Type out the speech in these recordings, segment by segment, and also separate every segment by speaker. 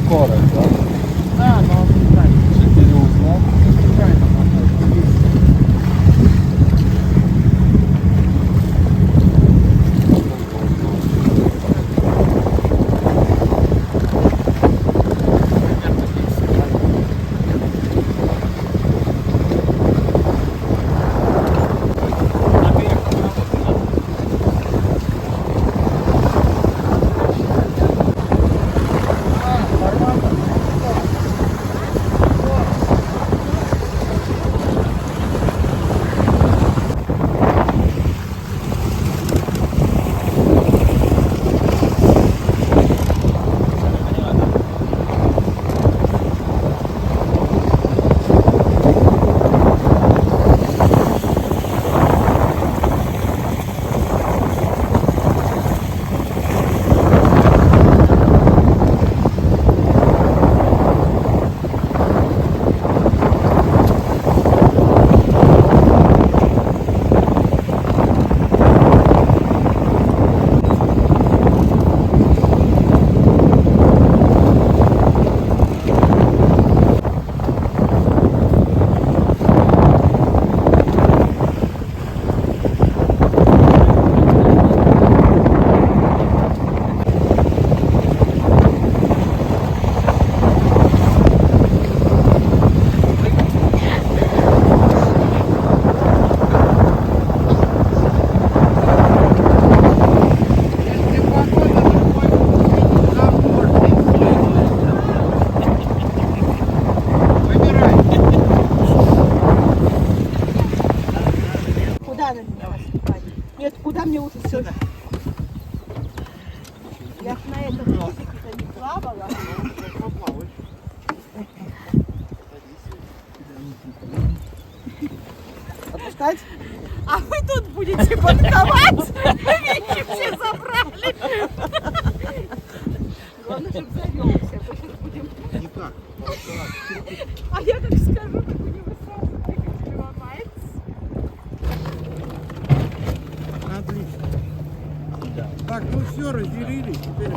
Speaker 1: скорость, да?
Speaker 2: Да, но он не знает.
Speaker 1: 4 узла.
Speaker 2: Правильно,
Speaker 3: Куда на меня наступать? Нет, куда мне лучше все? Я ж на этом языке-то не плавала. Отпускать? А вы тут будете банковать? Вещи все забрали. Главное, чтобы завелся. Мы сейчас будем...
Speaker 1: Никак.
Speaker 3: А я как скажу, так у него сразу двигатель ломается.
Speaker 1: Отлично.
Speaker 2: Так, ну все, разделились. Теперь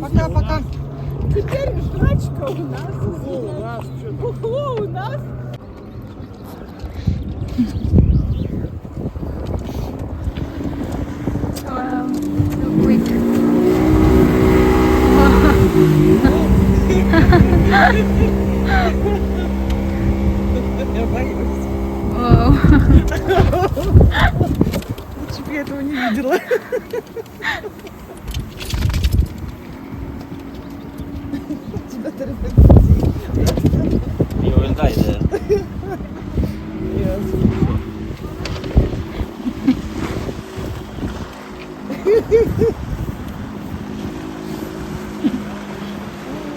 Speaker 3: Пока-пока. Теперь жрачка у нас.
Speaker 2: у нас что-то.
Speaker 3: Бухло у нас.
Speaker 2: Я боюсь.
Speaker 4: Вау.
Speaker 2: Лучше бы я этого не видела. Тебя торопят.
Speaker 5: Io dai,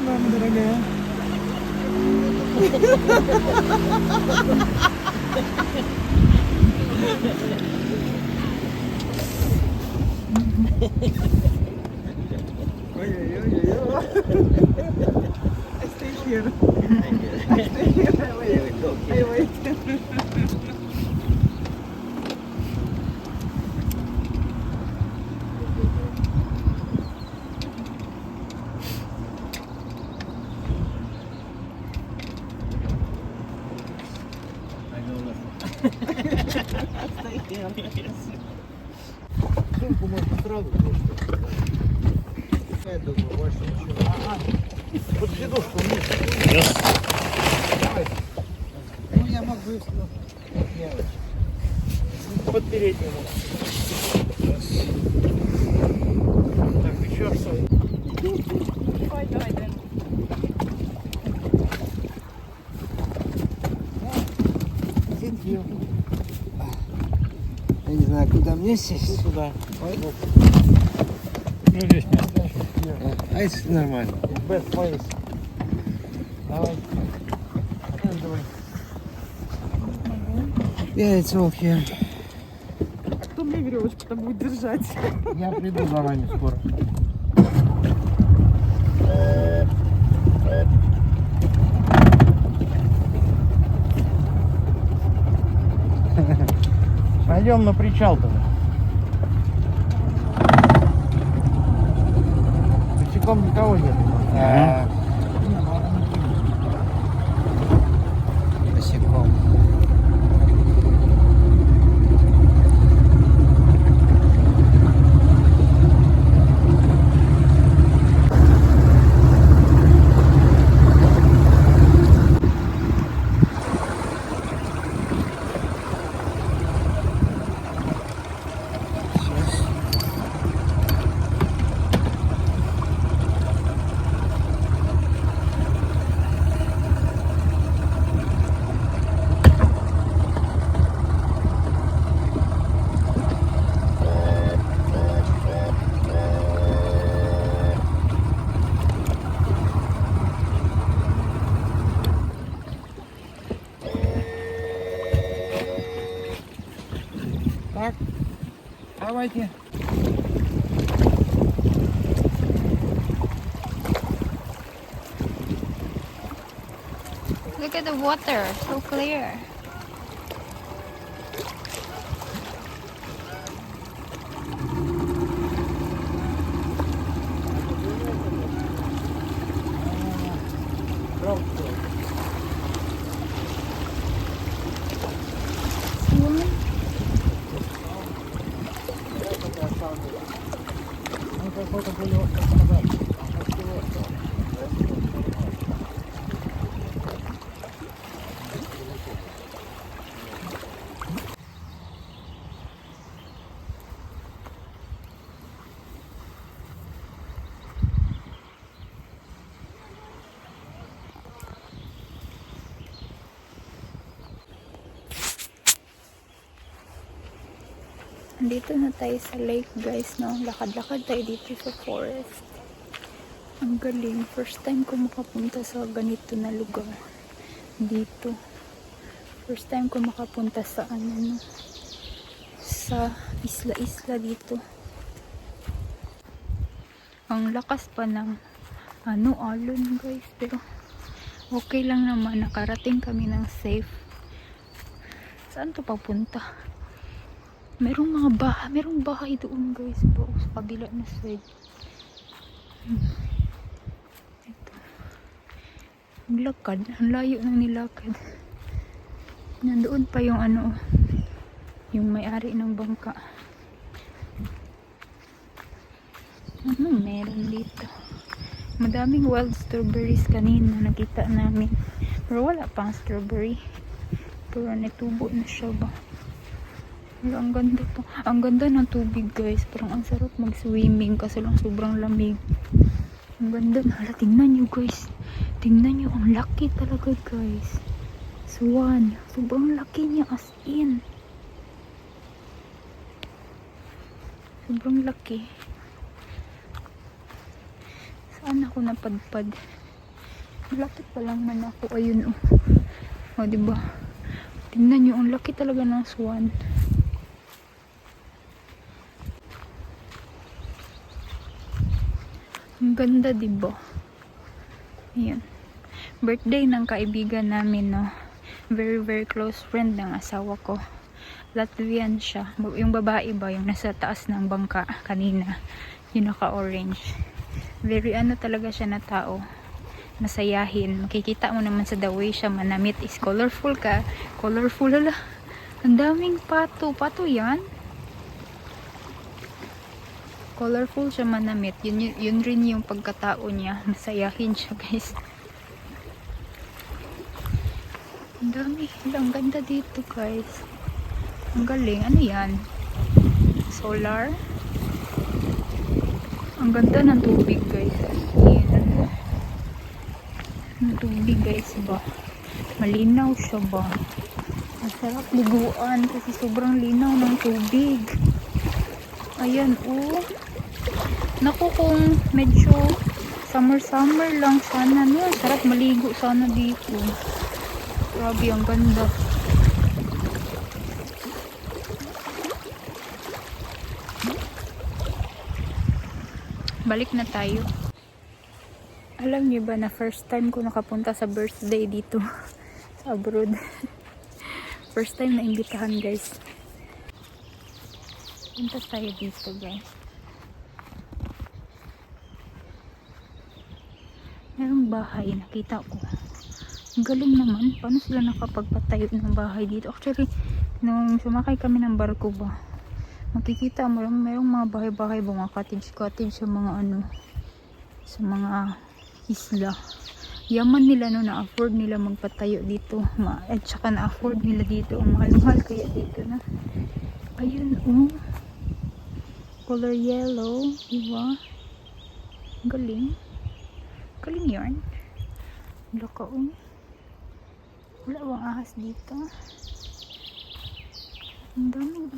Speaker 2: Мама дорогая. Ой-ой-ой-ой. Stay here. Stay here. I wait.
Speaker 1: Сумку можно сразу просто. Я думаю, больше ничего. Под сидушку вниз. Давай. Ну я могу, если мелочь.
Speaker 2: Под переднему. Так, еще раз.
Speaker 3: Давай, давай, давай.
Speaker 1: Сидел. Я не знаю, куда мне сесть.
Speaker 2: Сюда.
Speaker 5: Ну здесь место.
Speaker 1: А если нормально?
Speaker 2: Best place.
Speaker 1: Давай.
Speaker 2: Давай.
Speaker 1: Yeah, it's all here.
Speaker 3: А кто мне веревочку-то будет держать?
Speaker 1: Я приду заранее скоро.
Speaker 2: Пойдем на причал тогда. Босиком никого нет.
Speaker 1: Давайте.
Speaker 4: Look at the water, so clear. Swimming. Dito na tayo sa lake guys, no? Lakad-lakad tayo dito sa forest. Ang galing. First time ko makapunta sa ganito na lugar. Dito. First time ko makapunta sa ano, no? Sa isla-isla dito. Ang lakas pa ng alon guys. Pero okay lang naman. Nakarating kami ng safe. Saan to papunta? Merong bahay doon guys, bro, sa kabila na side. Ito. Ang lakad, ang layo ng nilakad. Nandoon pa yung yung may-ari ng bangka. Meron dito. Madaming wild strawberries kanina nakita namin. Pero wala pang strawberry. Pero natubo na siya ba? Ang ganda po. Ang ganda ng tubig guys. Parang ang sarap mag-swimming kasi lang sobrang lamig. Ang ganda. Hala, tingnan nyo guys. Tingnan nyo. Ang laki talaga guys. Swan. Sobrang laki niya as in. Sobrang laki. Saan ako napadpad? Malapit pa lang man ako. Ayun oh. O diba? Tingnan nyo. Ang laki talaga ng swan. Ang ganda, diba? Ayan. Birthday ng kaibigan namin, no? Very, very close friend ng asawa ko. Latvian siya. Yung babae ba? Yung nasa taas ng bangka kanina. Yung naka-orange. Very talaga siya na tao. Masayahin. Makikita mo naman sa the way siya manamit is colorful ka. Colorful, hala. Ang daming pato. Pato yan? Colorful siya manamit. Yun rin yung pagkatao niya. Masayahin siya guys. Ang dami. Ang ganda dito guys. Ang galing. Ano yan? Solar. Ang ganda ng tubig guys. Ayan. Ang tubig guys ba? Malinaw siya ba? Masarap liguan kasi sobrang linaw ng tubig. Ayan oh. Naku, kung medyo summer lang sana, no? Sarap maligo sana dito. Grabe, ang ganda. Balik na tayo. Alam niyo ba na first time ko nakapunta sa birthday dito sa abroad. First time na imbitahan guys. Punta tayo dito guys. Merong bahay, nakita ko. Ang galing naman. Paano sila nakapagpatayo ng bahay dito? Actually, nung sumakay kami ng barko ba, makikita mo lang, merong mga bahay-bahay, mga cottage sa mga sa mga isla. Yaman nila no, na-afford nila magpatayo dito. At saka na-afford nila dito. Ang mahal-mahal kaya dito na. Ayun, oh. Color yellow, diba? Ang galing. Galing yarn. Laka, oh. Wala bang ahas dito? Ang daming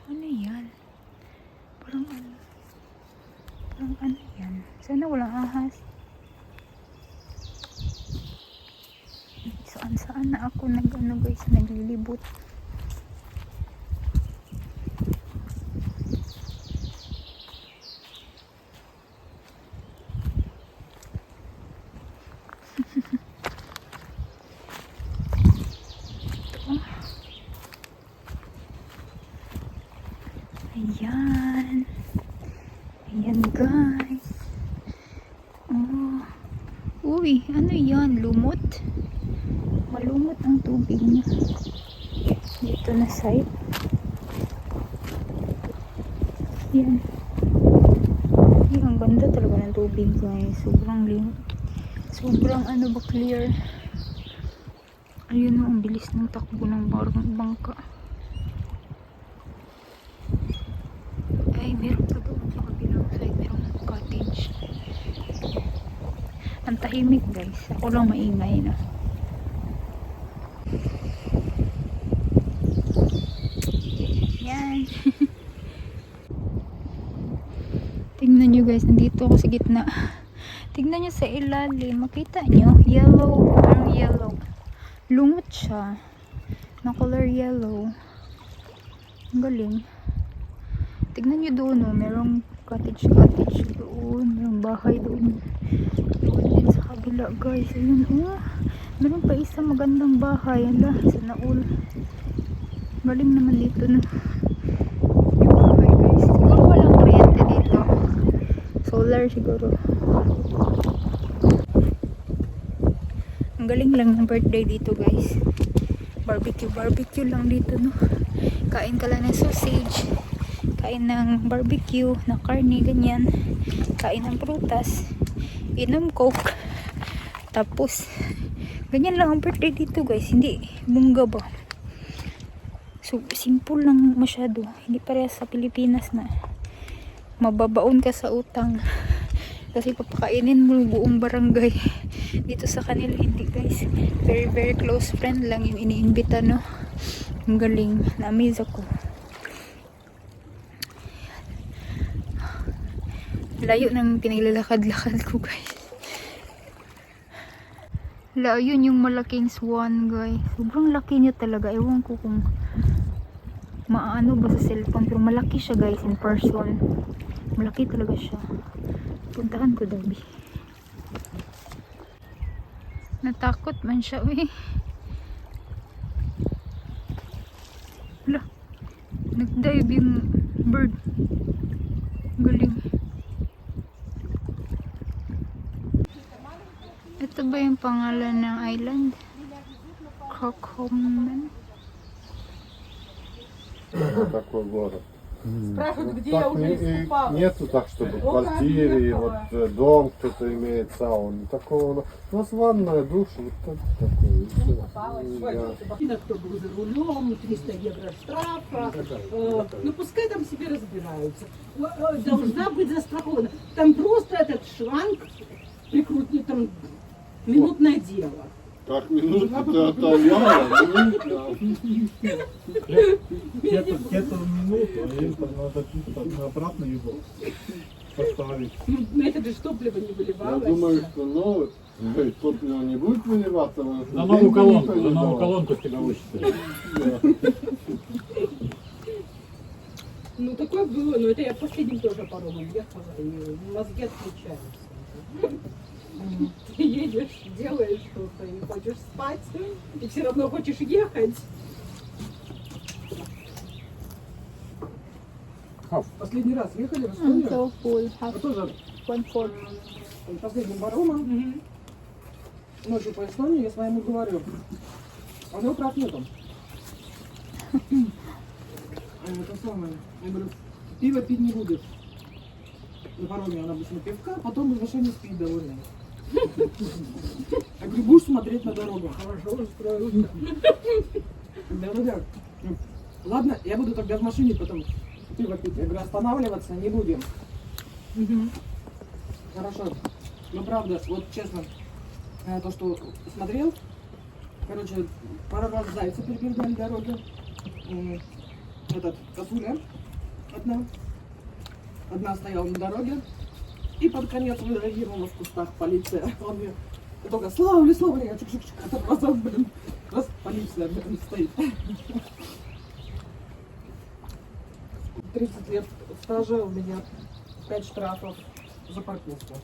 Speaker 4: ano yan? Parang ano yan? Sana walang ahas. Saan na ako guys, naglilibot. site. Malumot ang tubig niya. Dito na site. Yan. Yan, ang ganda talaga ng tubig guys. Sobrang limot. Sobrang ano ba clear. Ayun o, ang bilis ng takbo ng bangka. Ay, meron pa doon sa kabilang side. Merong cottage. Ang tahimik guys. Ako lang maingay na. Yan. Tingnan nyo guys. Nandito ako sa gitna. Tingnan nyo sa ilalim. Makita nyo. Yellow. Parang yellow. Lungot siya. Na color yellow. Ang galing. Tignan nyo doon, oh. Merong cottage doon. Merong bahay doon. Doon din sa kabila, guys. Ayun, oh. Meron pa isang magandang bahay. Ala, sa naul. Galing naman dito, no. Yung bahay, guys. Siguro walang kuryente dito. Solar siguro. Ang galing lang ng birthday dito, guys. Barbecue lang dito, no. Kain ka lang ng sausage. Kain ng barbecue, na karne, ganyan. Kain ng prutas. Inom coke. Tapos, ganyan lang ang birthday dito, guys. Hindi, bungga ba. So, simple lang masyado. Hindi parehas sa Pilipinas na mababaon ka sa utang. Kasi papakainin mo buong barangay. Dito sa kanila, hindi guys. Very, very close friend lang yung iniimbita, no. Ang galing. Na-amaze ako. Layo ng pinaglalakad-lakad ko, guys. Layo yung malaking swan, guys. Sobrang laki niya talaga. Ewan ko kung maano ba sa cellphone. Pero malaki siya, guys, in person. Malaki talaga siya. Puntahan ko daw, natakot man siya, eh. Hala, nag-dive yung bird. Galing. Ito ba yung pangalan ng island? Крокхомен.
Speaker 5: Такой город.
Speaker 3: Спрашивают, где
Speaker 5: Так
Speaker 3: я уже
Speaker 5: и
Speaker 3: искупалась.
Speaker 5: нету так, чтобы в квартире, вот дом кто-то имеет сауну. Такого. У нас ванная, душ, вот это такое. И всё.
Speaker 3: Кто был за рулем, 300 евро штрафа. Ну пускай там себе разбираются. Должна быть застрахована. Там просто этот шланг прикрутить, там минутное дело.
Speaker 5: Так, минуту-то отойдём,
Speaker 6: Где-то минуту, а им там надо чисто обратно его поставить.
Speaker 3: Ну это же ж топливо не
Speaker 5: Я
Speaker 3: выливалось.
Speaker 5: думаю, что новый топливо не будет выливаться.
Speaker 6: На новую колонку с тебя вычислили.
Speaker 3: Ну такое было, но это я последним тоже паромом ехала, и мозги отключаются. Ты едешь, делаешь что-то, и хочешь спать, и все равно хочешь ехать. Последний раз ехали в Эстонию,
Speaker 4: So full.
Speaker 3: а тоже
Speaker 4: 1/4.
Speaker 3: последним паромом. Ночью по Эстонии я своему говорю, а у него прав нету. Это самое. Я говорю, пиво пить не будешь. На пароме она обычно пивка, а потом в машине спит довольно. Я говорю, будешь смотреть на дорогу? Хорошо, устроился. Да. Ладно, я буду тогда в машине потом пиво пить. Я говорю, останавливаться не будем. Хорошо. Ну правда, вот честно, то, что смотрел, короче, пару раз зайцы перебегали дороги. Этот, косуля одна стояла на дороге, и под конец выреагировала в кустах полиция. Он мне только слава ли, я чик-чик-чик, а там глаза, блин, раз полиция, блин, стоит. 30 лет стажа, у меня 5 штрафов за парковку.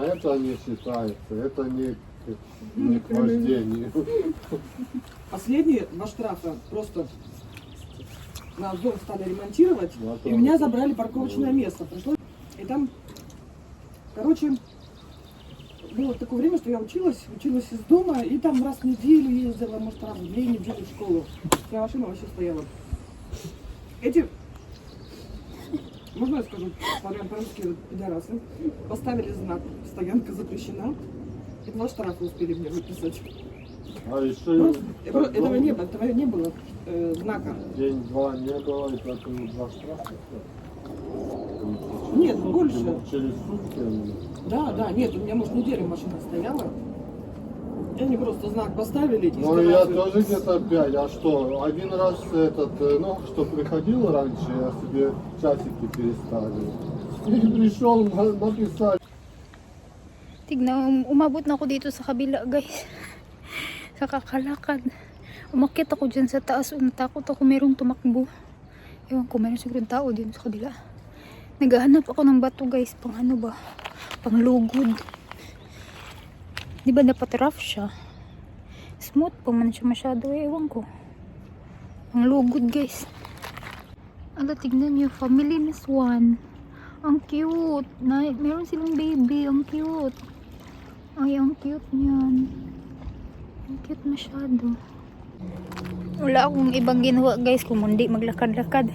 Speaker 5: Это не считается, это не к вождению.
Speaker 3: Последние 2 штрафа просто наш дом стали ремонтировать, и у меня забрали парковочное место. Пришлось, и там Короче, было такое время, что я училась из дома, и там раз в неделю ездила, может, раз в 2 недели в школу. У меня машина вообще стояла. Эти, можно я скажу, по-русски пидорасы, поставили знак «Стоянка запрещена», и 2 штрафа успели мне выписать.
Speaker 5: А еще
Speaker 3: Этого не было знака.
Speaker 5: день-два не было, и поэтому 2 штрафа.
Speaker 3: Нет, больше.
Speaker 5: Через сутки они.
Speaker 3: Да, нет, у меня, может, неделю машина стояла. И они просто знак поставили. И
Speaker 5: Ну, я
Speaker 3: сказали,
Speaker 5: тоже где-то 5. А что, один раз ну, что приходил раньше, я себе часики переставил. И пришел, написал.
Speaker 4: Tignan, umabot na ako dito sa kabila, guys. Sa kakalakad. Umakyat ako dyan sa taas. Natakot ako merong tumakbo. Ewan ko, meron siguro tao din sa kabila. Naghahanap ako ng bato, guys. Pang ano ba? Pang lugod. Di ba dapat rough siya? Smooth pa man siya masyado. Ewan ko. Pang lugod, guys. Ala, tignan nyo. Family na swan. Ang cute. Meron silang baby. Ang cute. Ay, ang cute niyan. Ang cute masyado. Wala akong ibang ginawa, guys, kung hindi maglakad-lakad.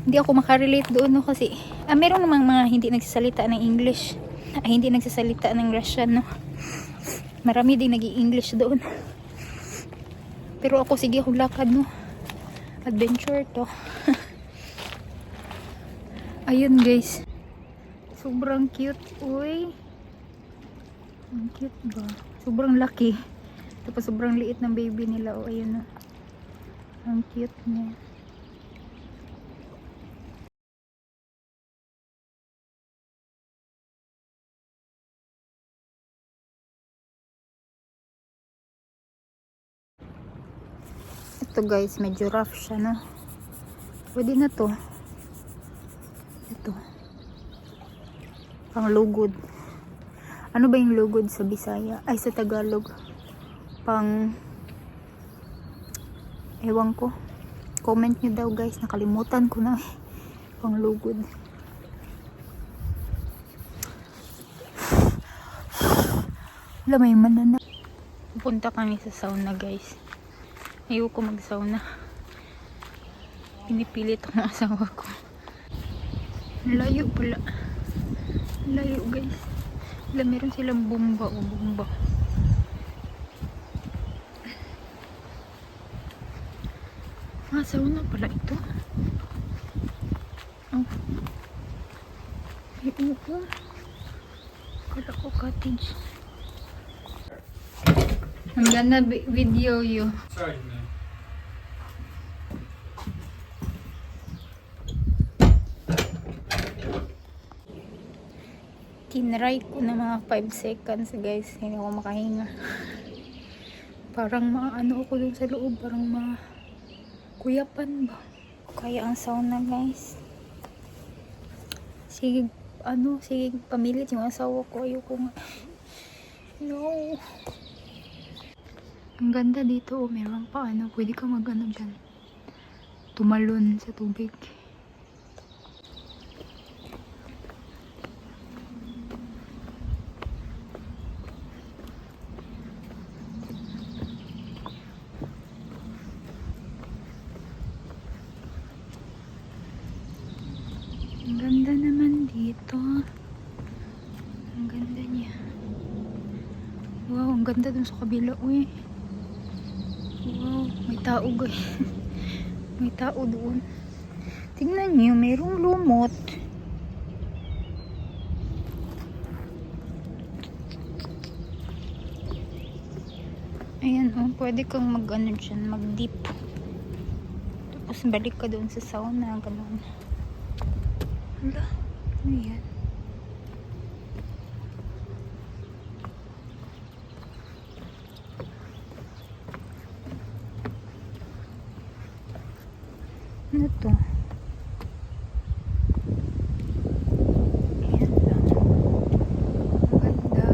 Speaker 4: Hindi ako makarelate doon, no, kasi meron namang mga hindi nagsasalita ng English. Hindi nagsasalita ng Russian, no. Marami din nag-i-English doon. Pero ako, sige akong lakad, no. Adventure to. Ayun, guys. Sobrang cute. Uy. Ang cute ba? Sobrang laki. Tapos sobrang liit ng baby nila. O, ayun, no. Ang cute niya. Ito, guys, medyo rough siya, no. Pwede na to. Ito. Pang lugod. Ano ba yung lugod sa Bisaya? Ay, sa Tagalog. Pang ewan ko. Comment nyo daw, guys. Nakalimutan ko na. Pang lugod. Wala, may manana. Pupunta kami sa sauna, guys. Ayoko mag-sauna. Pinipilit ako ng asawa ko. Layo pala. Layo, guys. Wala, meron silang bomba o bomba. Sauna pala ito. Oh. Ay, upo. Kala ko cottage. I'm gonna video you.
Speaker 6: Sorry,
Speaker 4: Tinry ko na mga 5 seconds, guys. Hindi ako makahinga. Parang maano ako dun sa loob. Parang kuyapan ba? Kaya ang sauna, guys. Sige, sige, pamilit yung asawa ko. Ayoko nga. No. Ang ganda dito. Oh, meron pa pwede ka mag-ano dyan. Tumalon sa tubig. Ang ganda naman dito. Ang ganda niya. Wow, ang ganda dun sa kabila. Uy. Wow, may tao, guys. May tao doon. Tingnan niyo, mayroong lumot. Ayan, pwede kang mag-ano dyan, mag-dip. Tapos balik ka doon sa sauna, gano'n. Hala, ano yan? Ano to? Ayan lang. Ang ganda.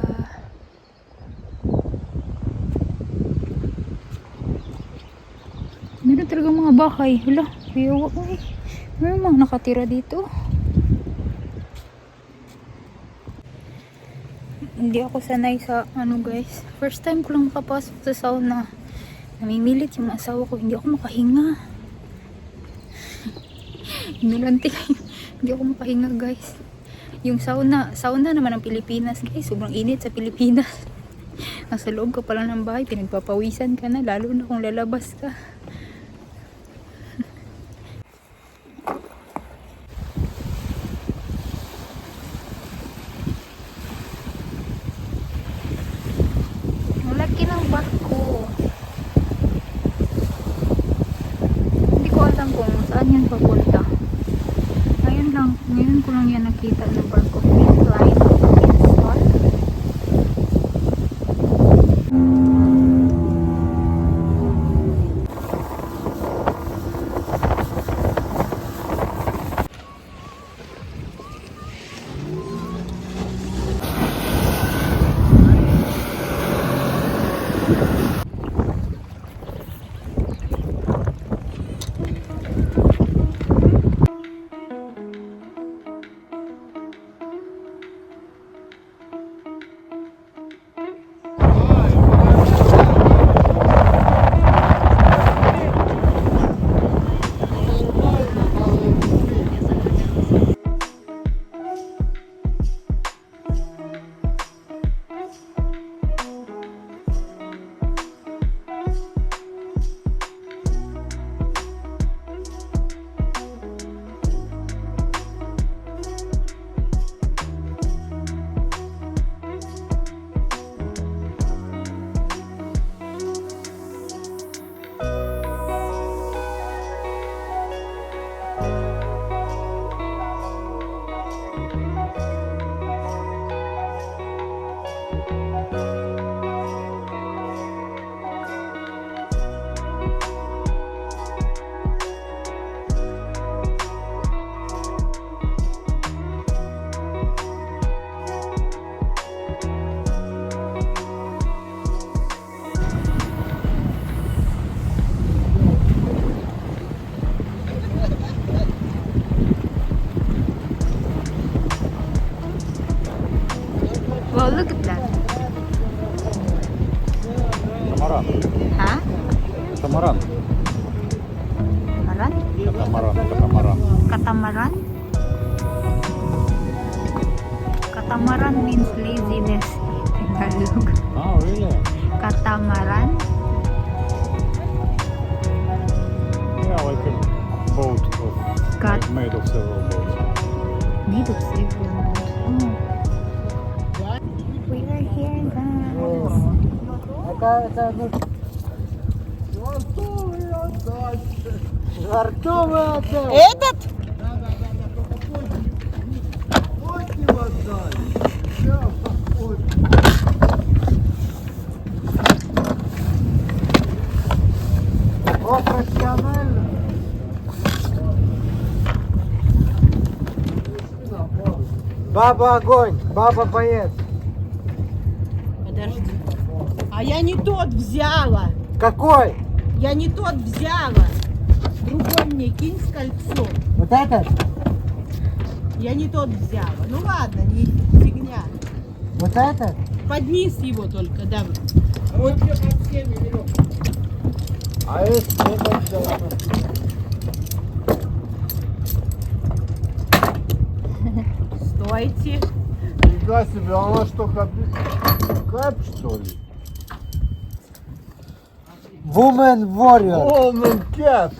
Speaker 4: Meron talaga mga bahay. Hala, ayaw ako eh. Meron mga nakatira dito. Hindi ako sanay sa ano guys. First time ko lang makapasok sa sauna. Namimilit yung asawa ko. Hindi ako makahinga. Inulante kayo. Hindi ako makahinga guys. Yung sauna naman ng Pilipinas guys. Sobrang init sa Pilipinas. Nasa loob ka pala ng bahay. Pinagpapawisan ka na. Lalo na kung lalabas ka. Malaki ng barko. Hindi ko alam kung saan yan papunta. Ngayon ko lang yan nakita ng barko. Green line. Install. Wow, look at that.
Speaker 6: Катамаран.
Speaker 4: Ha?
Speaker 6: Катамаран.
Speaker 4: Maran?
Speaker 6: Катамаран.
Speaker 4: Katamaran? Katamaran means laziness in Tagalog.
Speaker 6: Oh, really?
Speaker 4: Katamaran?
Speaker 6: Yeah, like a boat
Speaker 4: Kat-
Speaker 6: made of several boats.
Speaker 4: Made of several boats. Oh. We are here, guys.
Speaker 3: Этот?
Speaker 1: О, профессионально. Баба огонь, баба боец.
Speaker 3: Подожди. А я не тот взяла.
Speaker 1: Какой?
Speaker 3: Я не тот взяла. Другой мне кинь с кольцом.
Speaker 1: Вот этот?
Speaker 3: Я не тот взяла. Ну ладно, не фигня.
Speaker 1: Вот этот?
Speaker 3: Под низ его только давай. Вот я под всеми веревками.
Speaker 1: А это
Speaker 3: Стойте.
Speaker 5: Нифига себе, а она что, кэп, что ли?
Speaker 1: Woman Warrior.
Speaker 5: Woman Cat!